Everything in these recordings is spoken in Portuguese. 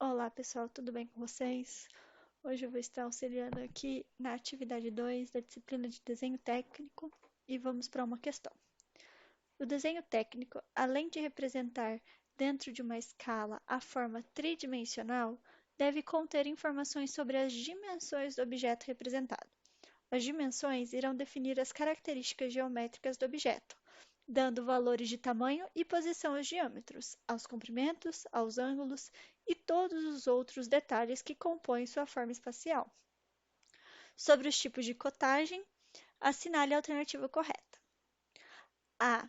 Olá pessoal, tudo bem com vocês? Hoje eu vou estar auxiliando aqui na atividade 2 da disciplina de desenho técnico e vamos para uma questão. O desenho técnico, além de representar dentro de uma escala a forma tridimensional, deve conter informações sobre as dimensões do objeto representado. As dimensões irão definir as características geométricas do objeto, dando valores de tamanho e posição aos diâmetros, aos comprimentos, aos ângulos e todos os outros detalhes que compõem sua forma espacial. Sobre os tipos de cotagem, assinale a alternativa correta. A.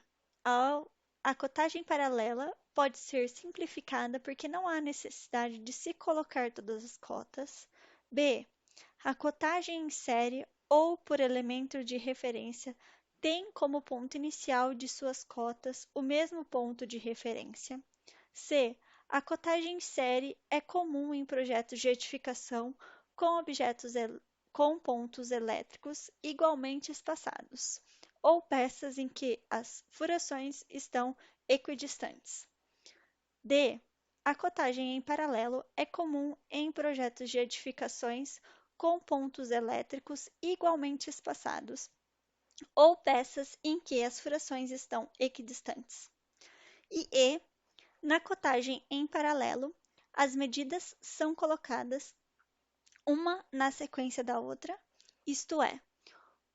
A cotagem paralela pode ser simplificada porque não há necessidade de se colocar todas as cotas. B. A cotagem em série ou por elemento de referência tem como ponto inicial de suas cotas o mesmo ponto de referência. C. A cotagem em série é comum em projetos de edificação com com pontos elétricos igualmente espaçados, ou peças em que as furações estão equidistantes. D. A cotagem em paralelo é comum em projetos de edificações com pontos elétricos igualmente espaçados, ou peças em que as furações estão equidistantes. E, na cotagem em paralelo, as medidas são colocadas uma na sequência da outra, isto é,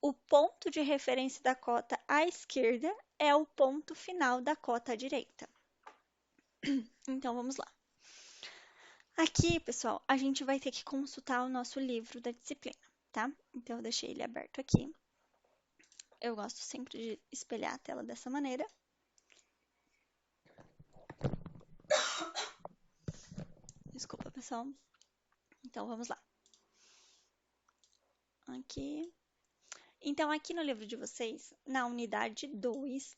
o ponto de referência da cota à esquerda é o ponto final da cota à direita. Então, vamos lá. Aqui, pessoal, a gente vai ter que consultar o nosso livro da disciplina, tá? Então, eu deixei ele aberto aqui. Eu gosto sempre de espelhar a tela dessa maneira. Desculpa, pessoal. Então, vamos lá. Aqui. Então, aqui no livro de vocês, na unidade 2,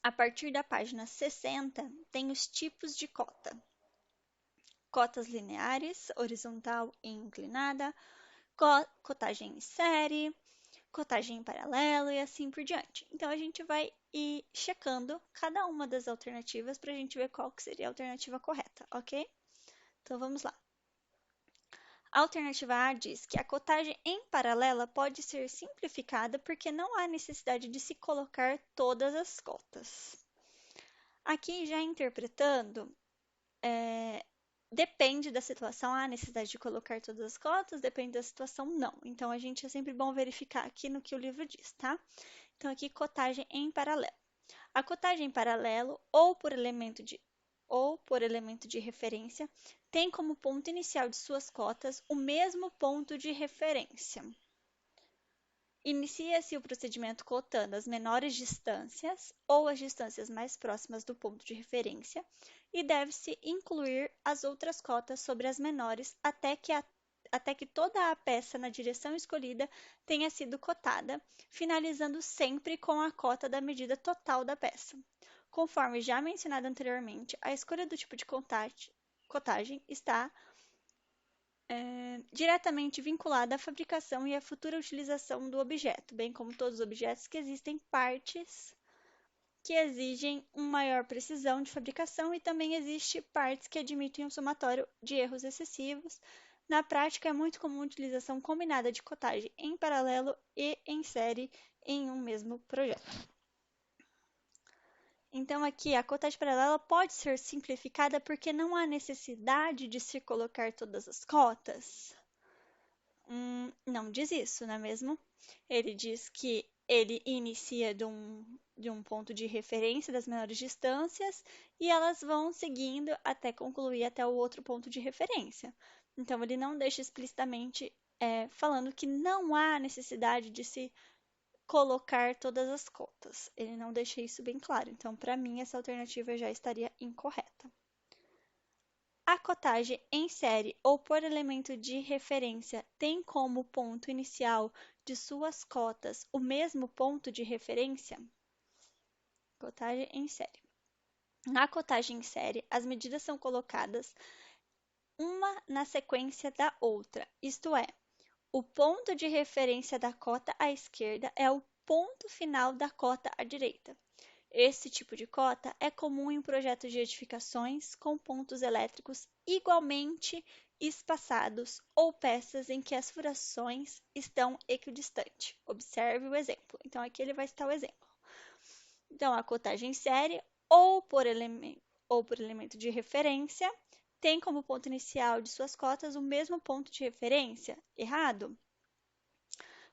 a partir da página 60, tem os tipos de cota. Cotas lineares, horizontal e inclinada, cotagem em série, cotagem em paralelo e assim por diante. Então, a gente vai ir checando cada uma das alternativas para a gente ver qual que seria a alternativa correta, ok? Então, vamos lá. A alternativa A diz que a cotagem em paralela pode ser simplificada porque não há necessidade de se colocar todas as cotas. Aqui, já interpretando, depende da situação, há necessidade de colocar todas as cotas, depende da situação, não. Então, a gente é sempre bom verificar aqui no que o livro diz, tá? Então, aqui, cotagem em paralelo. A cotagem em paralelo ou por elemento de referência tem como ponto inicial de suas cotas o mesmo ponto de referência. Inicia-se o procedimento cotando as menores distâncias ou as distâncias mais próximas do ponto de referência e deve-se incluir as outras cotas sobre as menores até que toda a peça na direção escolhida tenha sido cotada, finalizando sempre com a cota da medida total da peça. Conforme já mencionado anteriormente, a escolha do tipo de cotagem está diretamente vinculada à fabricação e à futura utilização do objeto, bem como todos os objetos que existem partes que exigem uma maior precisão de fabricação e também existe partes que admitem um somatório de erros excessivos. Na prática, é muito comum a utilização combinada de cotagem em paralelo e em série em um mesmo projeto. Então, aqui, a cotagem paralela pode ser simplificada porque não há necessidade de se colocar todas as cotas. Não diz isso, não é mesmo? Ele diz que ele inicia de um ponto de referência das menores distâncias e elas vão seguindo até concluir até o outro ponto de referência. Então, ele não deixa explicitamente falando que não há necessidade de se colocar todas as cotas. Ele não deixa isso bem claro. Então, para mim, essa alternativa já estaria incorreta. A cotagem em série ou por elemento de referência tem como ponto inicial de suas cotas o mesmo ponto de referência? Cotagem em série. Na cotagem em série, as medidas são colocadas uma na sequência da outra, isto é, o ponto de referência da cota à esquerda é o ponto final da cota à direita. Esse tipo de cota é comum em projetos de edificações com pontos elétricos igualmente espaçados ou peças em que as furações estão equidistantes. Observe o exemplo. Então, aqui ele vai citar o exemplo. Então, a cotagem em série ou por elemento de referência tem como ponto inicial de suas cotas o mesmo ponto de referência? Errado,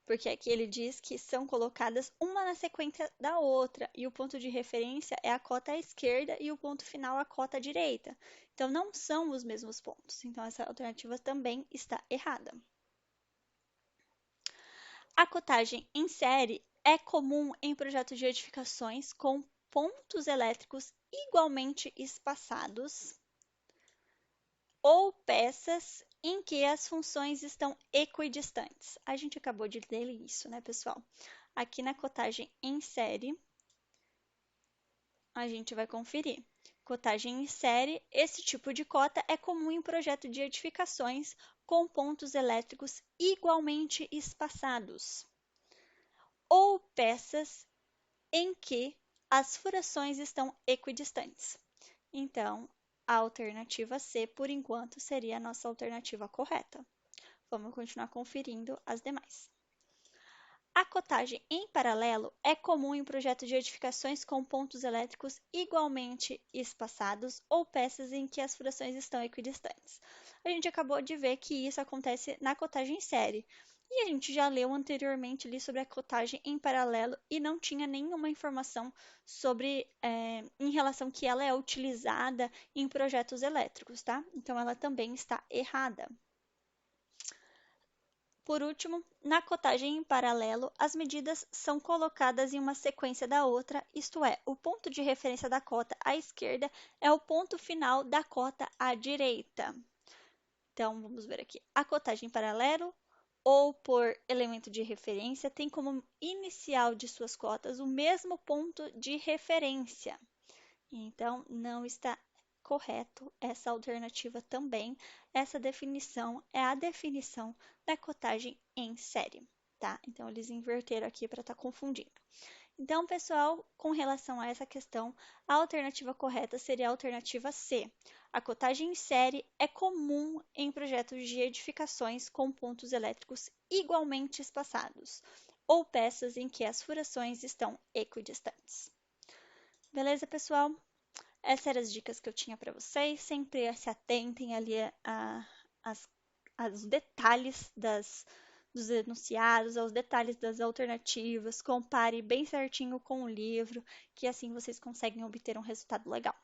porque aqui ele diz que são colocadas uma na sequência da outra, e o ponto de referência é a cota à esquerda e o ponto final a cota à direita. Então, não são os mesmos pontos. Então, essa alternativa também está errada. A cotagem em série é comum em projetos de edificações com pontos elétricos igualmente espaçados ou peças em que as funções estão equidistantes. A gente acabou de ler isso, né, pessoal? Aqui na cotagem em série, a gente vai conferir. Cotagem em série, esse tipo de cota é comum em projeto de edificações com pontos elétricos igualmente espaçados ou peças em que as furações estão equidistantes. Então, a alternativa C, por enquanto, seria a nossa alternativa correta. Vamos continuar conferindo as demais. A cotagem em paralelo é comum em projetos de edificações com pontos elétricos igualmente espaçados ou peças em que as furações estão equidistantes. A gente acabou de ver que isso acontece na cotagem em série. E a gente já leu anteriormente ali sobre a cotagem em paralelo e não tinha nenhuma informação sobre em relação que ela é utilizada em projetos elétricos, tá? Então ela também está errada. Por último, na cotagem em paralelo, as medidas são colocadas em uma sequência da outra, isto é, o ponto de referência da cota à esquerda é o ponto final da cota à direita. Então, vamos ver aqui. A cotagem em paralelo ou por elemento de referência tem como inicial de suas cotas o mesmo ponto de referência. Então, não está correto essa alternativa também. Essa definição é a definição da cotagem em série, tá? Então, eles inverteram aqui para estar confundindo. Então, pessoal, com relação a essa questão, a alternativa correta seria a alternativa C. A cotagem em série é comum em projetos de edificações com pontos elétricos igualmente espaçados, ou peças em que as furações estão equidistantes. Beleza, pessoal? Essas eram as dicas que eu tinha para vocês. Sempre se atentem ali aos detalhes dos enunciados, aos detalhes das alternativas. Compare bem certinho com o livro, que assim vocês conseguem obter um resultado legal.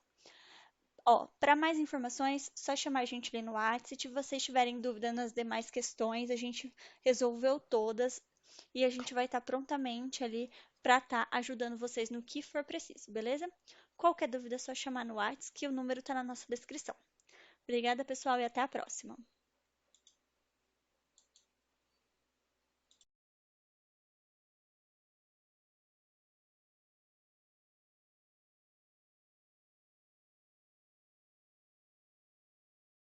Ó, para mais informações, só chamar a gente ali no WhatsApp. Se vocês tiverem dúvida nas demais questões, a gente resolveu todas e a gente vai estar prontamente ali para estar ajudando vocês no que for preciso, beleza? Qualquer dúvida é só chamar no WhatsApp, que o número está na nossa descrição. Obrigada, pessoal, e até a próxima!